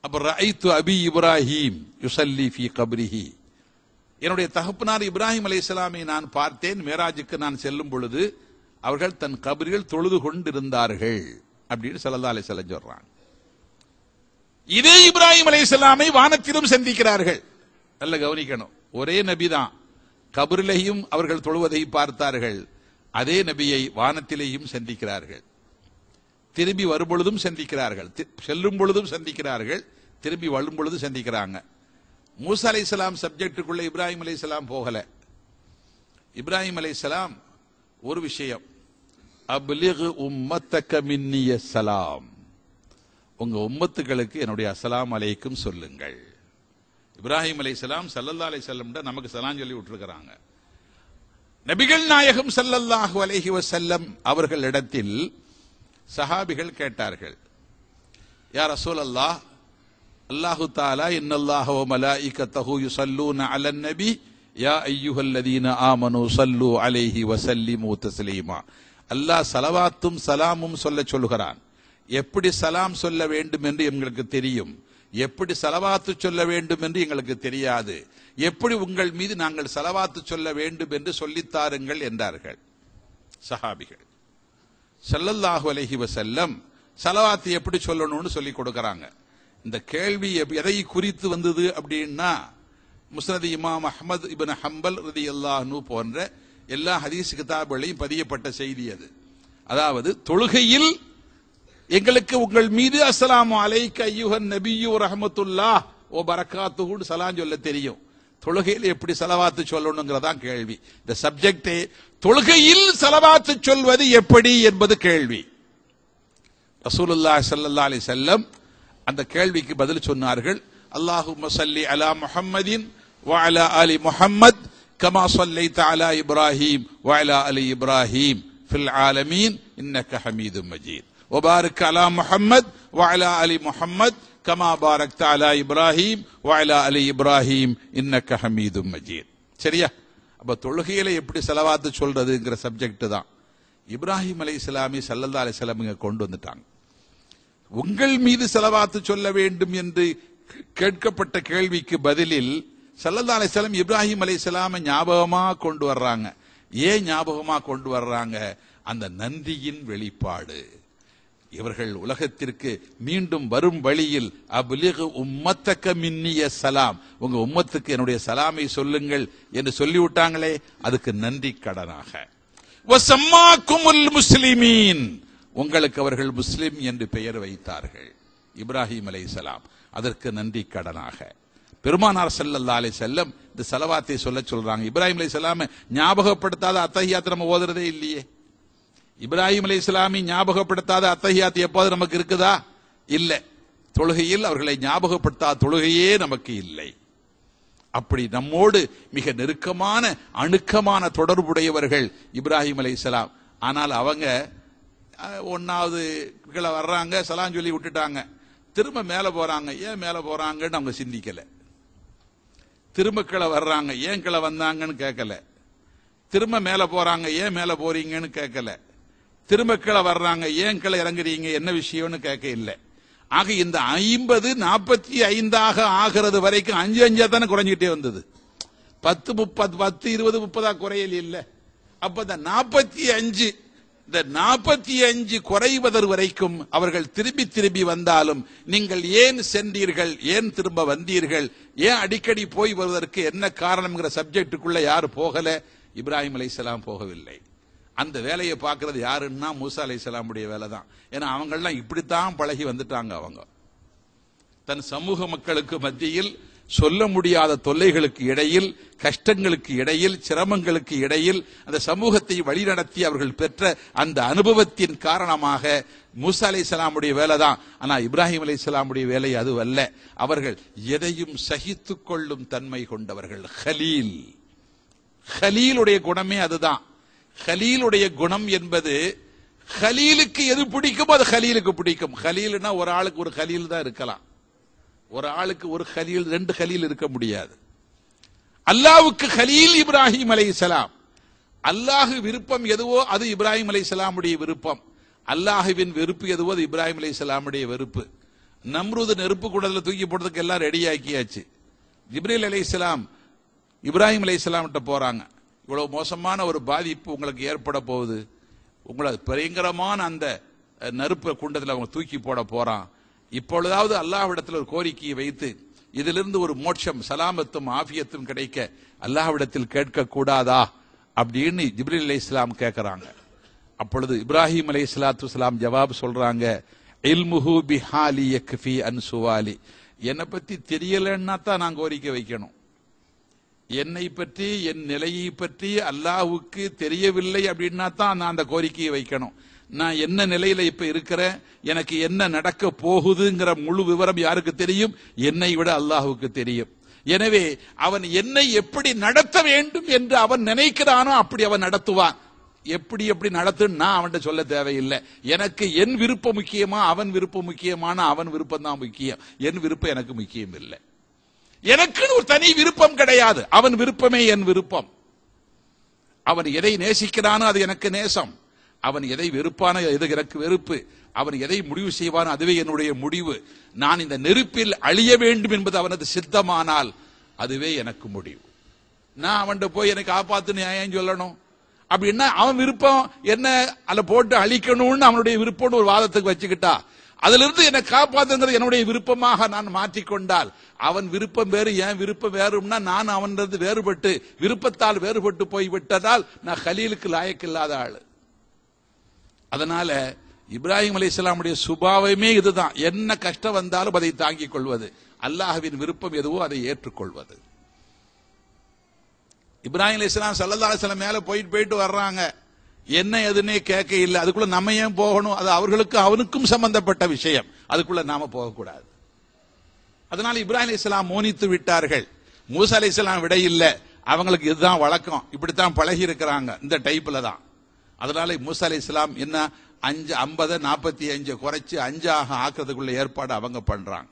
அப்ப ரஅய்து அபி இப்ராஹிம் யுஸல்லி ஃபீ கப்ரிஹி, என்னுடைய தகப்பனார் இப்ராஹிம் அலைஹிஸ்ஸலாமை நான் பார்த்தேன். மேராஜுக்கு நான் செல்லும் பொழுது அவர்கள் தன் கபரில் தொழுது கொண்டிருந்தார்கள் அப்படின்னு ஸல்லல்லாஹு அலைஹி வஸல்லம் சொல்றாங்க. இதே இப்ராஹிம் அலைஹிஸ்ஸலாமை வானத்திலும் சந்திக்கிறார்கள். நல்ல கவனிக்கணும், ஒரே நபி தான். கபரிலேயும் அவர்கள் தொழுவதை பார்த்தார்கள், அதே நபியை வானத்திலேயும் சந்திக்கிறார்கள். திரும்பி வரும் பொழுதும் சந்திக்கிறார்கள், செல்லும் பொழுதும் சந்திக்கிறார்கள், திரும்பி வரும் பொழுது சந்திக்கிறாங்க. மூசா அலைஹிஸ்ஸலாம் சப்ஜெக்டுக்குள்ள இப்ராஹிம் அலைஹிஸ்ஸலாம் போகல. இப்ராஹிம் அலைஹிஸ்ஸலாம் ஒரு விஷயம், அப்லிக் உம்மத்தக மின்னிய சலாம், உங்க உம்மத்துகளுக்கு என்னுடைய அஸ்ஸலாமு அலைக்கும் சொல்லுங்கள். இப்ராஹிம் அலைஹிஸ்ஸலாம் ஸல்லல்லாஹு அலைஹி வஸல்லம் நமக்கு சலாம் சொல்லி விட்டுருக்காங்க. நபிகள் நாயகம் ஸல்லல்லாஹு அலைஹி வஸல்லம் அவர்களிடத்தில் சஹாபிகள் கேட்டார்கள், யா ரசூலல்லாஹ், அல்லாஹு தஆலா இன்னல்லாஹ வ மலாயிகத்தஹு யுஸல்லூன அலன் நபி யா அய்யுஹல்லதீன ஆமனூ ஸல்லூ அலைஹி வஸல்லிமூ தஸ்லீமா. அல்லாஹ் ஸலவாத்தும் சலாமும் சொல்ல சொல்கிறான். எப்படி சலாம் சொல்ல வேண்டும் என்று எங்களுக்கு தெரியும், எப்படி ஸலவாத்து சொல்ல வேண்டும் என்று எங்களுக்கு தெரியாது. எப்படி உங்கள் மீது நாங்கள் ஸலவாத்து சொல்ல வேண்டும் என்று சொல்லித்தாருங்கள் என்றார்கள் சஹாபிகள். ஸல்லல்லாஹு அலைஹி வஸல்லம் ஸலவாத்து எப்படி சொல்லணும்னு சொல்லி கொடுக்கறாங்க. இந்த கேள்வி எதை குறித்து வந்தது அப்படின்னா, முஸ்னத் இமாம் அஹ்மத் இப்னு ஹம்பல் ரலியல்லாஹு அன்ஹு போன்ற எல்லா ஹதீஸ் கிதாபுகளையும் பதியப்பட்ட செய்தி அது. அதாவது தொழுகையில் எங்களுக்கு உங்கள் மீது அஸ்ஸலாமு அலைக்க அய்யுஹன் நபியு ரஹ்மத்துல்லாஹ் வ பரக்காத்துஹு சலாம் சொல்ல தெரியும், தொழுகையில் எப்படி ஸலவாத்து சொல்லணும்ங்கறதான் கேள்வி. இந்த சப்ஜெக்டே தொழுகையில் ஸலவாத்து சொல்வது எப்படி என்பது கேள்வி. ரசூலுல்லாஹி ஸல்லல்லாஹு அலைஹி வஸல்லம் அந்த கேள்விக்கு பதில் சொன்னார்கள், அல்லாஹும்ம ஸல்லி அலா முஹம்மதின் வ அலா ஆலி முஹம்மத் கமா ஸல்லைத அலா இப்ராஹீம் வ அலா ஆலி இப்ராஹீம் ஃபில் ஆலமீன் இன்னக ஹமீதும் மஜீத் வ பாரிக் அலா முஹம்மத் வ அலா ஆலி முஹம்மத் கமா பாரக்த அலா இப்ராஹீம் வ அலா ஆலி இப்ராஹீம் இன்னக ஹமீதும் மஜீத். சரியா? அப்ப தொழுகையில எப்படி ஸலவாத்து சொல்றதுங்கிற சப்ஜெக்ட் தான் இப்ராஹிம் அலைஹிஸ்ஸலாமி ஸல்லல்லாஹு அலைஹி வஸல்லம் இங்க கொண்டு வந்துட்டாங்க. உங்கள் மீது ஸலவாத்து சொல்ல வேண்டும் என்று கேட்கப்பட்ட கேள்விக்கு பதிலில் ஸல்லல்லாஹு அலைஹி வஸல்லம் இப்ராஹிம் அலைஹிஸ்ஸலாமை ஞாபகமா கொண்டு வர்றாங்க. ஏன் ஞாபகமா கொண்டு வர்றாங்க? அந்த நன்றியின் வெளிப்பாடு. இவர்கள் உலகத்திற்கு மீண்டும் வரும் வழியில் அப்லிக் உம்மத்தக மின்னிய சலாம், உங்க உம்மத்துக்கு என்னுடைய சலாமை சொல்லுங்கள் என்று சொல்லிவிட்டாங்களே, அதுக்கு நன்றி கடனாக. வஸம்மாக்குமுல் முஸ்லிமீன், உங்களுக்கு அவர்கள் முஸ்லிம் என்று பெயர் வைத்தார்கள் இப்ராஹிம் அலைஹிஸ்ஸலாம், அதற்கு நன்றி கடனாக. பெருமானார் ஸல்லல்லாஹு அலைஹி வஸல்லம் இந்த ஸலவாத்தை சொல்ல சொல்றாங்க. இப்ராஹிம் அலைஹிஸ்ஸலாம் ஞாபகப்படுத்தாத அத்தஹியாத் நம்ம ஓதுறதே இல்லையே. இப்ராஹிம் அலைஹிஸ்ஸலாமை ஞாபகப்படுத்தாத அத்தஹியாத் எப்போது நமக்கு இருக்குதா? இல்ல. தொழுகையில் அவர்களை ஞாபகப்படுத்தாத தொழுகையே நமக்கு இல்லை. அப்படி நம்மோடு மிக நெருக்கமான அணுக்கமான தொடர்புடையவர்கள் இப்ராஹிம் அலைஹிஸ்ஸலாம். ஆனால் அவங்க ஒன்னாவது கீழே வர்றாங்க, சலாம் சொல்லி விட்டுட்டாங்க, திரும்ப மேல போறாங்க. ஏன் மேல போறாங்கன்னு அவங்க சிந்திக்கல. திரும்ப கீழே வர்றாங்க, ஏன் கீழே வந்தாங்கன்னு கேட்கல. திரும்ப மேல போறாங்க, ஏன் மேல போறீங்கன்னு கேட்கல. திரும்ப கீழே வர்றாங்க, ஏன் கீழே இறங்குறீங்க, என்ன விஷயம்னு கேட்க இல்லை. ஆக இந்த 50 45 ஆகிறது வரைக்கும் 5 தானே குறைஞ்சிட்டே வந்தது. 10 30 10 20 30 குறையல் இல்ல. அப்ப இந்த 45 குறைவதற்கு வரைக்கும் அவர்கள் திரும்பி திரும்பி வந்தாலும் நீங்கள் ஏன் சென்றீர்கள், ஏன் திரும்ப வந்தீர்கள், ஏன் அடிக்கடி போய் வருவதற்கு என்ன காரணம்ங்கிற சப்ஜெக்டுக்குள்ள யாரு போகல? இப்ராஹிம் அலைஹிஸ்ஸலாம் போகவில்லை. அந்த வேலையை பார்க்கிறது யாருன்னா மூசா அலைஹிஸ்ஸலாமுடைய வேலை தான். ஏன்னா அவங்க எல்லாம் இப்படித்தான் பழகி வந்துட்டாங்க. அவங்க தன் சமூக மக்களுக்கு மத்தியில் சொல்ல முடியாத தொல்லைகளுக்கு இடையில், கஷ்டங்களுக்கு இடையில், சிரமங்களுக்கு இடையில் அந்த சமூகத்தை வழிநடத்தி அவர்கள் பெற்ற அந்த அனுபவத்தின் காரணமாக மூசா அலைஹிஸ்ஸலாமுடைய வேலை தான். ஆனா இப்ராஹிம் அலைஹிஸ்ஸலாமுடைய வேலை அதுவல்ல. அவர்கள் எதையும் சகித்துக் கொள்ளும் தன்மை கொண்டவர்கள். ஹலீல், ஹலீலுடைய குணமே அதுதான். ஹலீலுடைய குணம் என்பது ஹலீலுக்கு எது பிடிக்குமோ அது ஹலீலுக்கு பிடிக்கும். ஹலீல்னா ஒரு ஆளுக்கு ஒரு ஹலீல் தான் இருக்கலாம், ஒரு ஆளுக்கு ஒரு ஹலீல் 2 ஹலீல் இருக்க முடியாது. அல்லாஹ்வுக்கு ஹலீல் இப்ராஹிம் அலைஹிஸ்ஸலாம். அல்லாஹ் விருப்பம் எதுவோ அது இப்ராஹிம் அலைஹிஸ்ஸலாமுடைய விருப்பம், அல்லாஹ்வின் வெறுப்பு எதுவோ அது இப்ராஹிம் அலைஹிஸ்ஸலாமுடைய வெறுப்பு. நம்ரூது நெருப்பு கூடத்துல தூக்கி போடுறதுக்கு எல்லாம் ரெடி ஆக்கியாச்சு. ஜிப்ரீல் அலைஹிஸ்ஸலாம் இப்ராஹிம் அலைஹிஸ்ஸலாம் கிட்ட போறாங்க. இவ்வளவு மோசமான ஒரு பாதிப்பு உங்களுக்கு ஏற்பட போகுது, உங்களை பயங்கரமான அந்த நெருப்பு குண்டத்தில் அவங்க தூக்கி போட போறான். இப்பொழுதாவது அல்லாஹ்விடத்தில் ஒரு கோரிக்கையை வைத்து இதிலிருந்து ஒரு மோட்சம் சலாமத்தும் ஆஃபியத்தும் கிடைக்க அல்லாஹ்விடத்தில் கேட்க கூடாதா அப்படின்னு ஜிப்ரீல் அலைஹிஸ்ஸலாம் கேட்கிறாங்க. அப்பொழுது இப்ராஹிம் அலைஹிஸ்ஸலாத்து வஸ்ஸலாம் ஜவாப் சொல்றாங்க, இல்முஹு பிஹாலி யக்ஃபி அன் சுவாலி. என்னை பத்தி தெரியலன்னா தான் நான் கோரிக்கை வைக்கணும். என்னை பற்றி என் நிலையை பற்றி அல்லாஹ்வுக்கு தெரியவில்லை அப்படின்னா தான் நான் அந்த கோரிக்கையை வைக்கணும். நான் என்ன நிலையில இப்ப இருக்கிறேன், எனக்கு என்ன நடக்க போகுதுங்கிற முழு விவரம் யாருக்கு தெரியும்? என்னை விட அல்லாஹ்வுக்கு தெரியும். எனவே அவன் என்னை எப்படி நடத்த வேண்டும் என்று அவன் நினைக்கிறானோ அப்படி அவன் நடத்துவான். எப்படி எப்படி நடத்துன்னு நான் அவன்கிட்ட சொல்ல தேவையில்லை. எனக்கு என் விருப்பம் முக்கியமா அவன் விருப்பம் முக்கியமான? அவன் விருப்பம் தான் முக்கியம், என் விருப்பம் எனக்கு முக்கியம் இல்லை. எனக்குன்னு ஒரு தனி விருப்பம் கிடையாது, அவன் விருப்பமே என் விருப்பம். அவன் எதை நேசிக்கிறானோ அது எனக்கு நேசம், அவன் எதை வெறுப்பானோ எது எனக்கு வெறுப்பு, அவன் எதை முடிவு செய்வானோ அதுவே என்னுடைய முடிவு. நான் இந்த நெருப்பில் அழிய வேண்டும் என்பது அவனது சித்தமானால் அதுவே எனக்கு முடிவு. நான் அவன்கிட்ட போய் எனக்கு காப்பாத்துன்னு ஏன் சொல்லணும்? அப்படின்னா அவன் விருப்பம் என்ன அல்ல போட்டு அழிக்கணும்னு அவனுடைய விருப்பம்னு ஒரு வாதத்துக்கு வச்சுக்கிட்டா, அதிலிருந்து என்னை காப்பாத்துங்கிறது என்னுடைய விருப்பமாக நான் மாற்றிக்கொண்டால், அவன் விருப்பம் வேறு என் விருப்பம் வேறும்னா நான் அவனது வேறுபட்டு விருப்பத்தால் வேறுபட்டு போய் விட்டதால் நான் கலீலுக்கு லாயக்கில்லாத ஆளு. அதனால இப்ராஹிம் அலைஹிஸ்ஸலாமுடைய சுபாவமே இதுதான். என்ன கஷ்டம் வந்தாலும் அதை தாங்கிக் கொள்வது, அல்லாஹ்வின் விருப்பம் எதுவோ அதை ஏற்றுக்கொள்வது. இப்ராஹிம் அலைஹிஸ்ஸலாம் ஸல்லல்லாஹு அலைஹி வஸல்லம் மேல போயிட்டு வர்றாங்க, என்ன எதுன்னே கேட்க இல்லை. அதுக்குள்ள நம்ம ஏன் போகணும்? அது அவர்களுக்கு அவனுக்கும் சம்பந்தப்பட்ட விஷயம், அதுக்குள்ள நாம போகக்கூடாது. அதனால இப்ராஹிம் அலைஹிஸ்ஸலாம் மோனித்து விட்டார்கள். மூசா அலைஹிஸ்ஸலாம் விட இல்லை, அவங்களுக்கு இதுதான் வழக்கம், இப்படித்தான் பழகி இருக்கிறாங்க, இந்த டைப்ல தான். அதனால மூசா அலைஹிஸ்ஸலாம் என்ன 50 45 குறைச்சு 5 ஆக்குறதுக்குள்ள ஏற்பாடு அவங்க பண்றாங்க.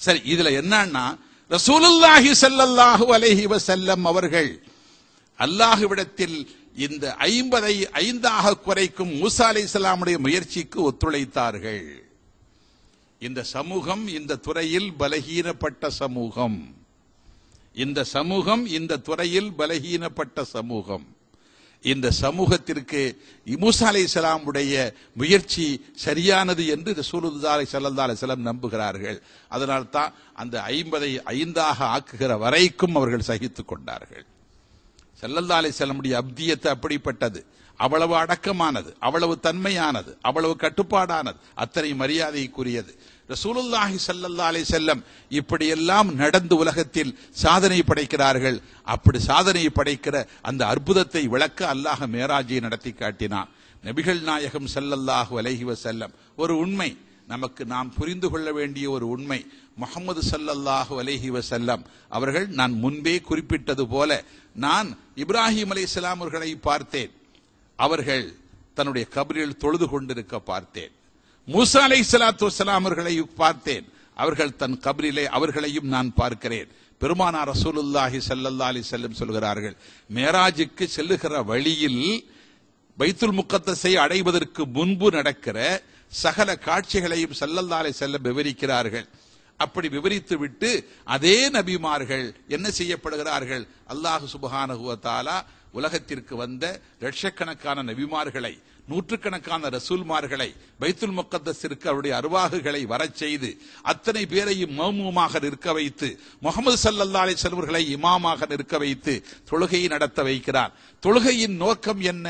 சரி, இதுல என்னன்னா ரசூலுல்லாஹி ஸல்லல்லாஹு அலைஹி வஸல்லம் அவர்கள் அல்லாஹ்விடத்தில் இந்த 50ஐ 5 குறைக்கும் மூசா அலைஹிஸ்ஸலாமுடைய முயற்சிக்கு ஒத்துழைத்தார்கள். இந்த சமூகம் இந்த துறையில் பலகீனப்பட்ட சமூகம், இந்த சமூகம் இந்த துறையில் பலகீனப்பட்ட சமூகம். இந்த சமூகத்திற்கு மூசா அலைஹிஸ்ஸலாமுடைய முயற்சி சரியானது என்று ரசூலுல்லாஹி ஸல்லல்லாஹு அலைஹி வஸல்லம் நம்புகிறார்கள். அதனால் தான் அந்த 50ஐ 5 ஆக்குகிற வரைக்கும் அவர்கள் சகித்துக் கொண்டார்கள். ஸல்லல்லாஹு அலைஹி வஸல்லமுடைய அப்தியத்து அப்படிப்பட்டது, அவ்வளவு அடக்கமானது, அவ்வளவு தன்மையானது, அவ்வளவு கட்டுப்பாடானது, அத்தனை மரியாதைக்குரியது. ரசூலுல்லாஹி ஸல்லல்லாஹு அலைஹி வஸல்லம் இப்படியெல்லாம் நடந்து உலகத்தில் சாதனை படைக்கிறார்கள். அப்படி சாதனை படைக்கிற அந்த அற்புதத்தை விளக்க அல்லாஹ் மேராஜை நடத்தி காட்டினான். நபிகள் நாயகம் ஸல்லல்லாஹு அலைஹி வஸல்லம் ஒரு உண்மை நமக்கு நாம் புரிந்து கொள்ள வேண்டிய ஒரு உண்மை. முஹம்மது ஸல்லல்லாஹு அலைஹி வஸல்லம் அவர்கள், நான் முன்பே குறிப்பிட்டது போல, நான் இப்ராஹிம் அலைஹிஸ்ஸலாம் அவர்களை பார்த்தேன், அவர்கள் தன்னுடைய கபரில் தொழுது கொண்டிருக்க பார்த்தேன். மூசா அலைஹிஸ்ஸலாத்து வஸ்ஸலாம் அவர்களை பார்த்தேன், அவர்கள் தன் கபரிலே அவர்களையும் நான் பார்க்கிறேன். பெருமானார் ரசூலுல்லாஹி ஸல்லல்லாஹு அலைஹி வஸல்லம் சொல்கிறார்கள், மேராஜுக்கு செல்லுகிற வழியில் பைத்துல் முகத்தஸை அடைவதற்கு முன்பு நடக்கிற சகல காட்சிகளையும் ஸல்லல்லாஹு அலைஹி வஸல்லம் விவரிக்கிறார்கள். அப்படி விவரித்து விட்டு அதே நபிமார்கள் என்ன செய்யப்படுகிறார்கள்? அல்லாஹ் சுப்ஹானஹு வ தஆலா உலகத்திற்கு வந்த லட்சக்கணக்கான நபிமார்களை, நூற்றுக்கணக்கான ரசூல்மார்களை பைத்துல் முகத்தஸிற்கு அவருடைய அர்வாகுகளை வரச் செய்து அத்தனை பேரையும் மௌமூமாக நிற்க வைத்து முஹம்மது ஸல்லல்லாஹு அலைஹி வஸல்லம் அவர்களை இமாமாக நிற்க வைத்து தொழுகையை நடத்த வைக்கிறார். தொழுகையின் நோக்கம் என்ன?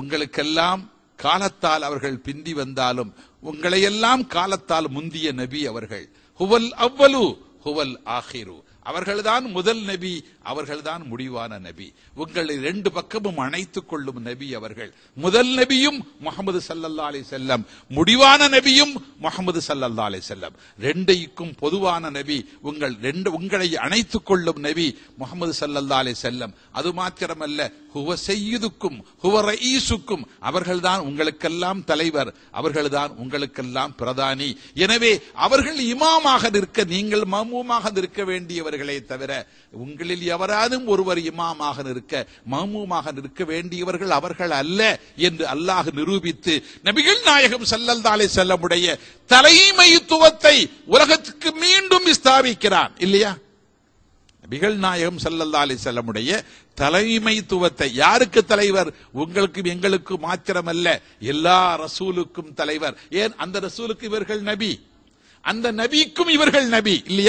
உங்களுக்கெல்லாம் காலத்தால் அவர்கள் பிந்தி வந்தாலும் உங்களையெல்லாம் காலத்தால் முந்திய நபி அவர்கள். ஹுவல் அவ்வலு ஹுவல் ஆஹிரு, அவர்கள்தான் முதல் நபி, அவர்கள்தான் முடிவான நபி. உங்களை 2 பக்கமும் அணைத்துக் கொள்ளும் நபி அவர்கள். முதல் நபியும் முஹம்மது ஸல்லல்லாஹு அலைஹி வஸல்லம், முடிவான நபியும் முஹம்மது ஸல்லல்லாஹு அலைஹி வஸல்லம். 2க்கும் பொதுவான நபி, உங்களை அணைத்துக் கொள்ளும் நபி முஹம்மது ஸல்லல்லாஹு அலைஹி வஸல்லம். அது மாத்திரமல்ல, ஹுவ சய்யிதுக்கும் ஹுவ ரயீசுக்கும், அவர்கள்தான் உங்களுக்கெல்லாம் தலைவர், அவர்கள்தான் உங்களுக்கெல்லாம் பிரதானி. எனவே அவர்கள் இமாமாக நிற்க, நீங்கள் மம்ூமாக நிற்க வேண்டியவர்கள். வேண்டியவர்களே தவிர உங்களில் எவராதும் ஒருவர் இமாமாக நிற்க மஹ்மூமாக நிற்க வேண்டியவர்கள் அவர்கள் அல்ல என்று அல்லாஹ் நிரூபித்து நபிகள் நாயகம் ஸல்லல்லாஹு அலைஹி வஸல்லமுடைய தலைமைத்துவத்தை உலகத்துக்கு மீண்டும் ஸ்தாபிக்கிறான் இல்லையா? நபிகள் நாயகம் ஸல்லல்லாஹு அலைஹி வஸல்லமுடைய தலைமைத்துவத்தை, யாருக்கு தலைவர்? உங்களுக்கும் எங்களுக்கும் மாத்திரமல்ல, எல்லா ரசூலுக்கும் தலைவர். ஏன்? அந்த ரசூலுக்கு இவர்கள் நபி, அந்த நபிக்கும் இவர்கள் நபி இல்லையா?